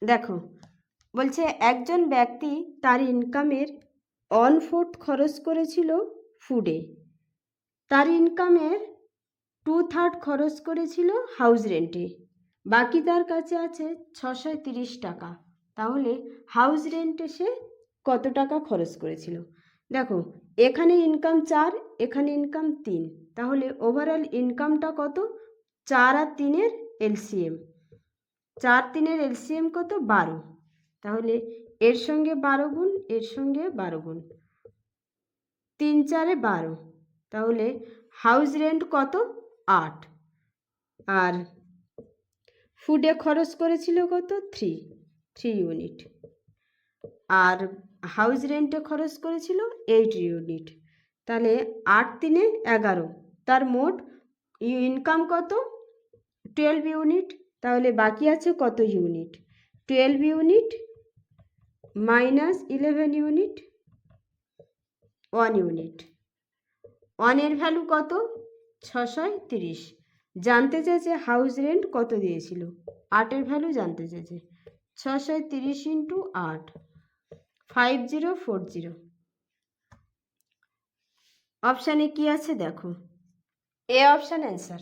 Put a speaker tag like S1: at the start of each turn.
S1: দেখো বলছে একজন ব্যক্তি তার ইনকামের 1/4 খরচ করেছিল ফুডে, তার ইনকামের 2/3 খরচ করেছিল হাউস রেন্টে, বাকি তার কাছে আছে 630 টাকা। তাহলে হাউস রেন্টে সে কত টাকা খরচ করেছিল? দেখো এখানে ইনকাম 4, এখানে ইনকাম 3, তাহলে ওভারঅল ইনকামটা কত? 4 আর 3-এর এলসিএম, 4 3-এর এলসিএম কত? 12। তাহলে এর সঙ্গে 12 গুণ, এর সঙ্গে 12 গুণ, 3 4-এ 12, তাহলে হাউস রেন্ট কত? 8। আর ফুডে খরচ করেছিল কত? 3 ইউনিট। আর হাউস রেন্টে খরচ করেছিল 8 ইউনিট। তাহলে 8 3-এ 11, তার মোট ইনকাম কত? 12 ইউনিট। তাহলে বাকি আছে কত unit? 12 unit minus 11 unit, 1 unit. 1-এর ভ্যালু কত? 630। জানতে চেয়েছে হাউস রেন্ট কত দিয়েছিল, 8-এর ভ্যালু জানতে চেয়েছে। 630 ইন্টু 8, 5040। অপশানে কি আছে দেখো, এ অপশান অ্যান্সার।